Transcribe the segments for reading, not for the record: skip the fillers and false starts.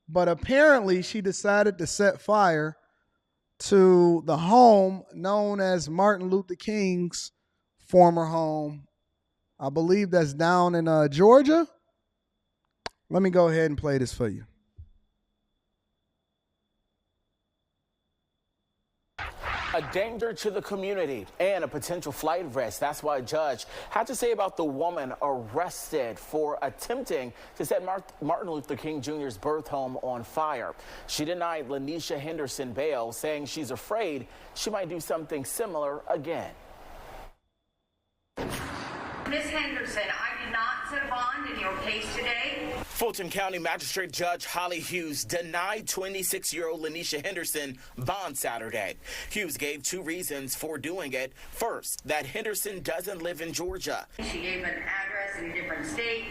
But apparently she decided to set fire to the home known as Martin Luther King's former home. I believe that's down in Georgia. Let me go ahead and play this for you. A danger to the community and a potential flight risk. That's what a judge had to say about the woman arrested for attempting to set Martin Luther King Jr.'s birth home on fire. She denied Lanisha Henderson bail, saying she's afraid she might do something similar again. Ms. Henderson, I did not set a bond in your case today. Fulton County Magistrate Judge Holly Hughes denied 26-year-old Lanisha Henderson bond Saturday. Hughes gave two reasons for doing it. First, that Henderson doesn't live in Georgia. She gave an address in a different state,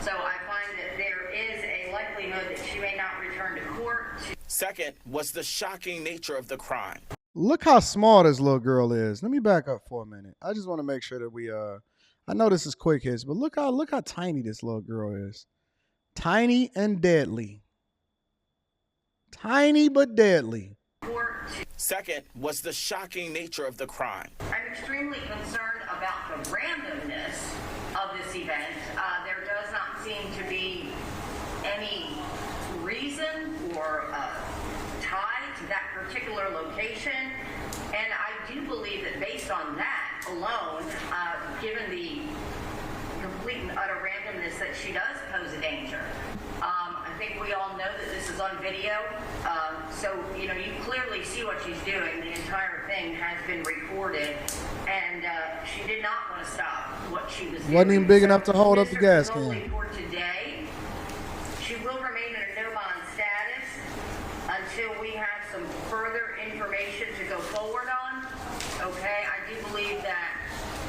so I find that there is a likelihood that she may not return to court. Second was the shocking nature of the crime. Look how small this little girl is. Let me back up for a minute. I just want to make sure that we I know this is quick hits, but look how tiny this little girl is. Tiny and deadly. Tiny but deadly. Second was the shocking nature of the crime. I'm extremely concerned about the randomness of this event. There does not seem to be any reason or tie to that particular location. And I do believe that based on that alone, given the complete and utter randomness that she does pose a danger. I think we all know that this is on video, so you clearly see what she's doing. The entire thing has been recorded, and she did not want to stop what she was doing. Wasn't even big enough to hold up the gas can. For today, she will remain in a no bond status until we have some further information to go forward on. Okay, I do believe that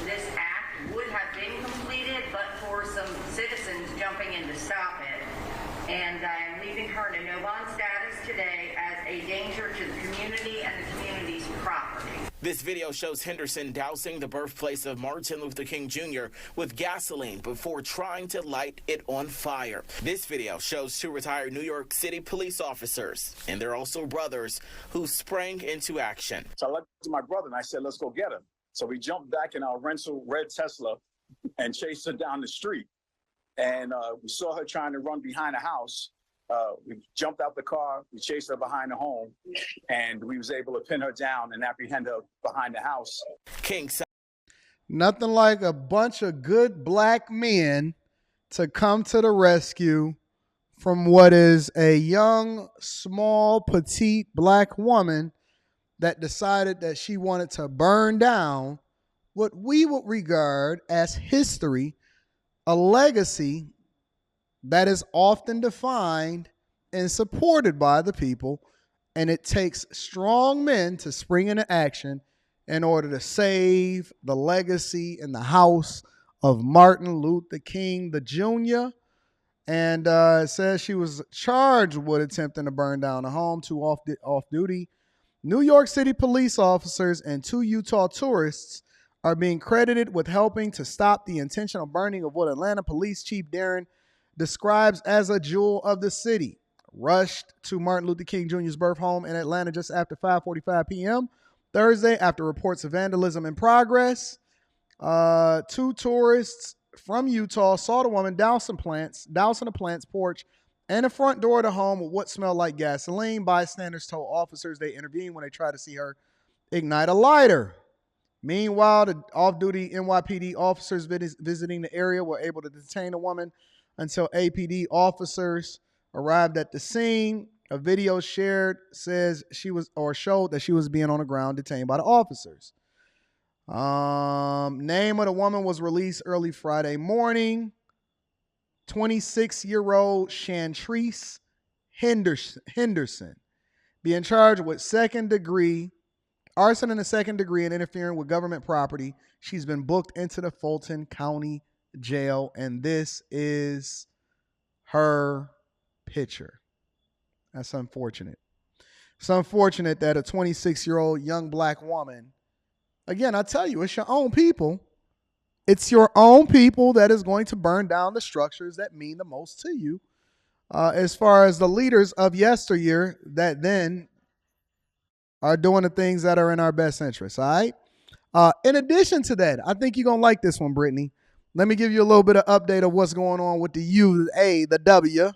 this act would have been completed, but for some citizens jumping in to stop it. And I am leaving her in a no bond status today as a danger to the community and the community's property. This video shows Henderson dousing the birthplace of Martin Luther King Jr. with gasoline before trying to light it on fire. This video shows two retired New York City police officers, and they're also brothers, who sprang into action. So I looked to my brother and I said, let's go get him. So we jumped back in our rental red Tesla and chased her down the street. And we saw her trying to run behind a house. We jumped out the car, we chased her behind the home, and we was able to pin her down and apprehend her behind the house. King said, Nothing like a bunch of good black men to come to the rescue from what is a young, small, petite black woman that decided that she wanted to burn down what we would regard as history, a legacy that is often defined and supported by the people, and it takes strong men to spring into action in order to save the legacy and the house of Martin Luther King the Jr. And it says she was charged with attempting to burn down a home. Two off-duty New York City police officers and two Utah tourists are being credited with helping to stop the intentional burning of what Atlanta Police Chief Darren describes as a jewel of the city. Rushed to Martin Luther King Jr.'s birth home in Atlanta just after 5:45 p.m. Thursday after reports of vandalism in progress. Two tourists from Utah saw the woman dousing a plant's porch and the front door of the home with what smelled like gasoline. Bystanders told officers they intervened when they tried to see her ignite a lighter. Meanwhile, the off-duty NYPD officers visiting the area were able to detain the woman until APD officers arrived at the scene. A video shared says showed that she was being on the ground detained by the officers. Name of the woman was released early Friday morning. 26-year-old Chantrice Henderson being charged with arson in the second degree and interfering with government property. She's been booked into the Fulton County Jail, and this is her picture. That's unfortunate. It's unfortunate that a 26-year-old young black woman, again, I tell you, it's your own people. It's your own people that is going to burn down the structures that mean the most to you. as far as the leaders of yesteryear that then are doing the things that are in our best interest. All right. In addition to that, I think you're going to like this one, Brittany. Let me give you a little bit of update of what's going on with the U, the A, the W.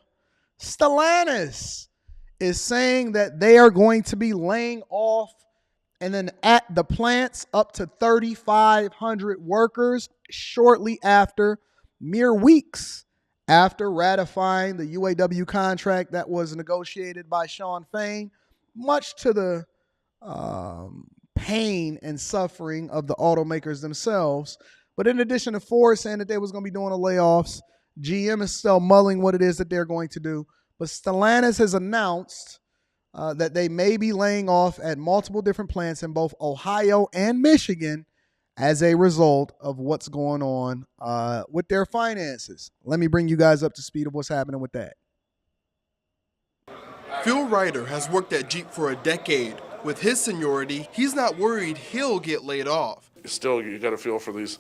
Stellantis is saying that they are going to be laying off and then at the plants up to 3,500 workers shortly after, mere weeks after ratifying the UAW contract that was negotiated by Sean Fain, much to the pain and suffering of the automakers themselves. But in addition to Ford saying that they was going to be doing the layoffs, GM is still mulling what it is that they're going to do. But Stellantis has announced that they may be laying off at multiple different plants in both Ohio and Michigan as a result of what's going on with their finances. Let me bring you guys up to speed of what's happening with that. Phil Ryder has worked at Jeep for a decade. With his seniority, he's not worried he'll get laid off. Still, you got to feel for these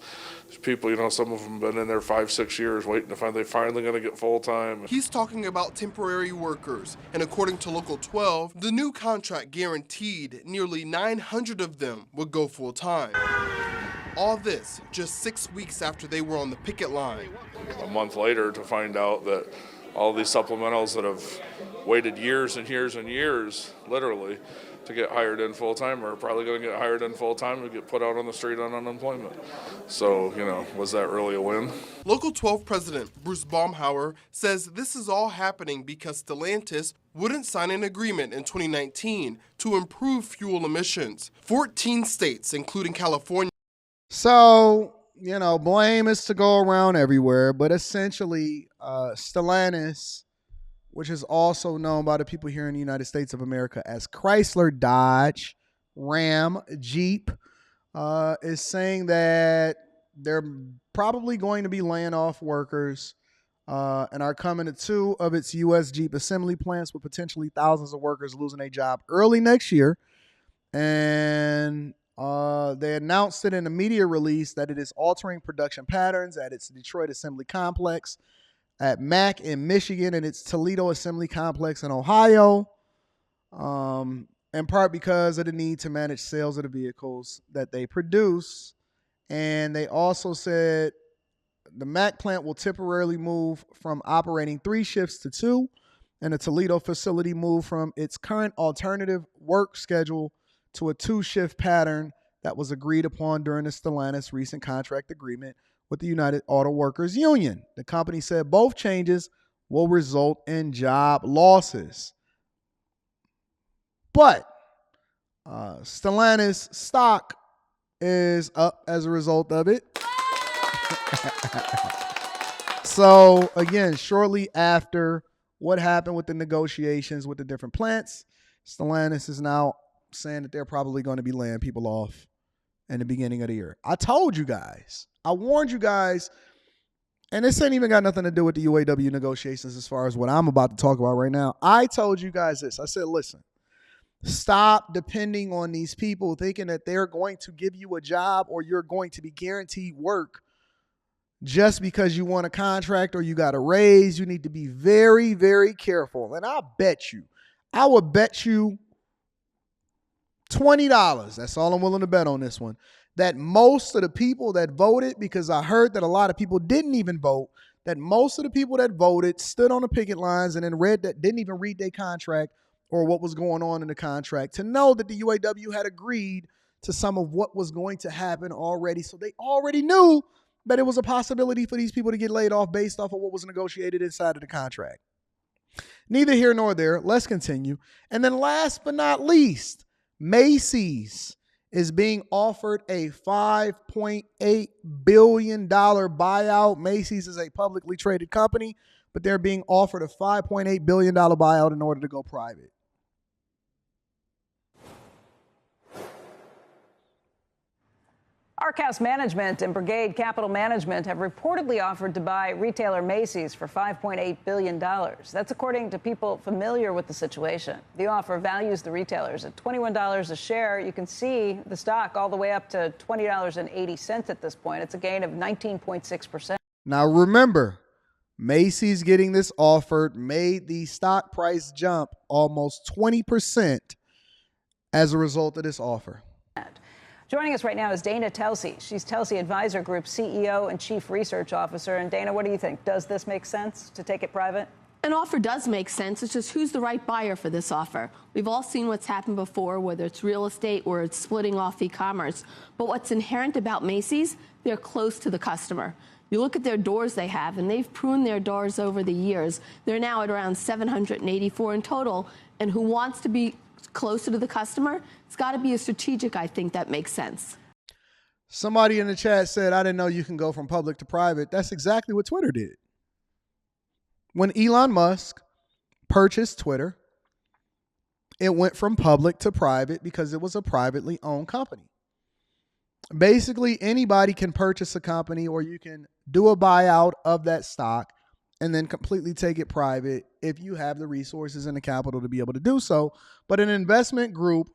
people. You know, some of them have been in there 5-6 years waiting to find they're finally going to get full time. He's talking about temporary workers, and according to Local 12, the new contract guaranteed nearly 900 of them would go full time. All this just 6 weeks after they were on the picket line. A month later to find out that all these supplementals that have waited years and years and years, literally, to get hired in full-time are probably going to get hired in full-time and get put out on the street on unemployment. So, you know, was that really a win? Local 12 President Bruce Baumhauer says this is all happening because Stellantis wouldn't sign an agreement in 2019 to improve fuel emissions. 14 states, including California. So, you know, blame is to go around everywhere, but essentially Stellantis, which is also known by the people here in the United States of America as Chrysler, Dodge, Ram, Jeep, is saying that they're probably going to be laying off workers and are coming to 2 of its U.S. Jeep assembly plants with potentially thousands of workers losing their job early next year. And they announced it in a media release that it is altering production patterns at its Detroit assembly complex, at Mack in Michigan, and its Toledo Assembly Complex in Ohio, in part because of the need to manage sales of the vehicles that they produce. And they also said the Mack plant will temporarily move from operating 3 shifts to 2, and the Toledo facility move from its current alternative work schedule to a 2-shift pattern that was agreed upon during the Stellantis recent contract agreement with the United Auto Workers Union. The company said both changes will result in job losses. But Stellantis stock is up as a result of it. So again, shortly after what happened with the negotiations with the different plants, Stellantis is now saying that they're probably going to be laying people off in the beginning of the year. I told you guys. I warned you guys, and this ain't even got nothing to do with the UAW negotiations as far as what I'm about to talk about right now. I told you guys this. I said, listen, stop depending on these people thinking that they're going to give you a job or you're going to be guaranteed work just because you want a contract or you got a raise. You need to be very, very careful. And I would bet you $20. That's all I'm willing to bet on this one. That most of the people that voted, because I heard that a lot of people didn't even vote, that most of the people that voted stood on the picket lines and then didn't even read their contract or what was going on in the contract to know that the UAW had agreed to some of what was going to happen already. So they already knew that it was a possibility for these people to get laid off based off of what was negotiated inside of the contract. Neither here nor there. Let's continue. And then last but not least, Macy's is being offered a $5.8 billion buyout. Macy's is a publicly traded company, but they're being offered a $5.8 billion buyout in order to go private. Archouse Management and Brigade Capital Management have reportedly offered to buy retailer Macy's for $5.8 billion. That's according to people familiar with the situation. The offer values the retailers at $21 a share. You can see the stock all the way up to $20.80 at this point. It's a gain of 19.6%. Now remember, Macy's getting this offer made the stock price jump almost 20% as a result of this offer. Joining us right now is Dana Telsey. She's Telsey Advisor Group CEO and Chief Research Officer. And Dana, what do you think? Does this make sense to take it private? An offer does make sense. It's just who's the right buyer for this offer. We've all seen what's happened before, whether it's real estate or it's splitting off e-commerce. But what's inherent about Macy's, they're close to the customer. You look at their doors they have, and they've pruned their doors over the years. They're now at around 784 in total. And who wants to be closer to the customer? It's got to be a strategic, I think, that makes sense. Somebody in the chat said, I didn't know you can go from public to private. That's exactly what Twitter did. When Elon Musk purchased Twitter, it went from public to private because it was a privately owned company. Basically, anybody can purchase a company, or you can do a buyout of that stock and then completely take it private if you have the resources and the capital to be able to do so. But an investment group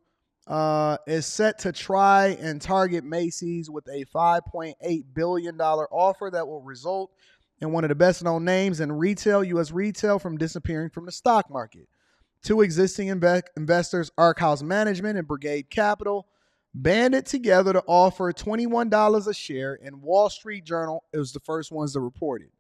is set to try and target Macy's with a $5.8 billion offer that will result in one of the best known names in retail, U.S. retail, from disappearing from the stock market. Two existing investors, Ark House Management and Brigade Capital, banded together to offer $21 a share, and Wall Street Journal was the first ones to report it.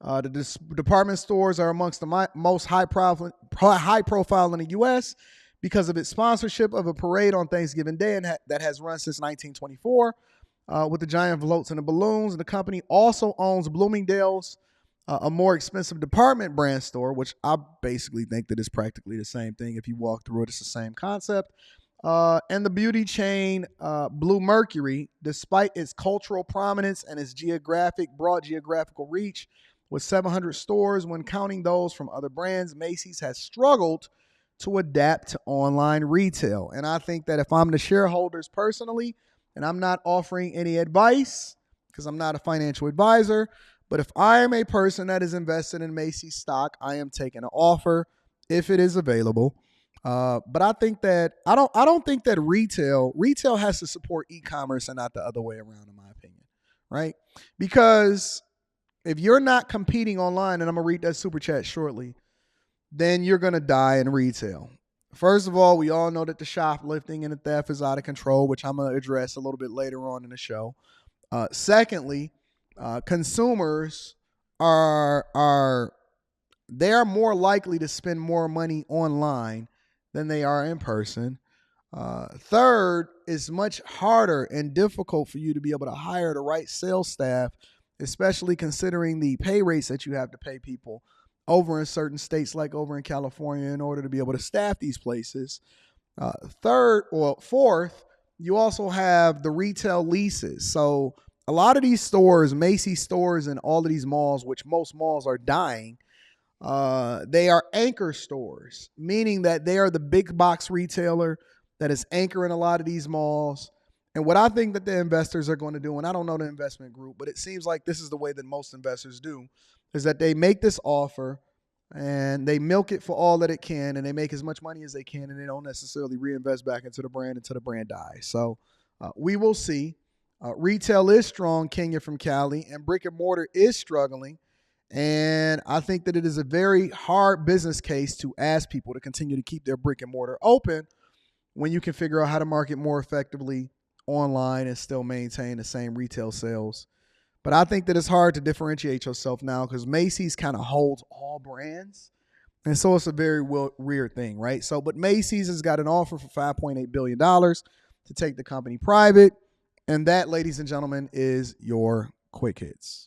The department stores are amongst the most high profile in the U.S. because of its sponsorship of a parade on Thanksgiving Day that has run since 1924 with the giant floats and the balloons. And the company also owns Bloomingdale's, a more expensive department brand store, which I basically think that is practically the same thing. If you walk through it, it's the same concept. And the beauty chain Blue Mercury, despite its cultural prominence and its broad geographical reach, with 700 stores when counting those from other brands, Macy's has struggled to adapt to online retail. And I think that if I'm the shareholders personally, and I'm not offering any advice because I'm not a financial advisor, but if I am a person that is invested in Macy's stock, I am taking an offer if it is available. But I think that I don't think that retail has to support e-commerce and not the other way around, in my opinion, right? Because if you're not competing online, and I'm gonna read that super chat shortly, then you're gonna die in retail. First of all, we all know that the shoplifting and the theft is out of control, which I'm gonna address a little bit later on in the show. Secondly, consumers are more likely to spend more money online than they are in person. Third, it's much harder and difficult for you to be able to hire the right sales staff, especially considering the pay rates that you have to pay people over in certain states, like over in California, in order to be able to staff these places. Fourth, you also have the retail leases. So a lot of these stores, Macy's stores and all of these malls, which most malls are dying, they are anchor stores, meaning that they are the big box retailer that is anchoring a lot of these malls. And what I think that the investors are going to do, and I don't know the investment group, but it seems like this is the way that most investors do, is that they make this offer and they milk it for all that it can, and they make as much money as they can, and they don't necessarily reinvest back into the brand until the brand dies. So we will see. Retail is strong, Kenya from Cali, and brick and mortar is struggling. And I think that it is a very hard business case to ask people to continue to keep their brick and mortar open when you can figure out how to market more effectively online and still maintain the same retail sales. But I think that it's hard to differentiate yourself now because Macy's kind of holds all brands. And so it's a very weird thing, right? So, but Macy's has got an offer for $5.8 billion to take the company private. And that, ladies and gentlemen, is your Quick Hits.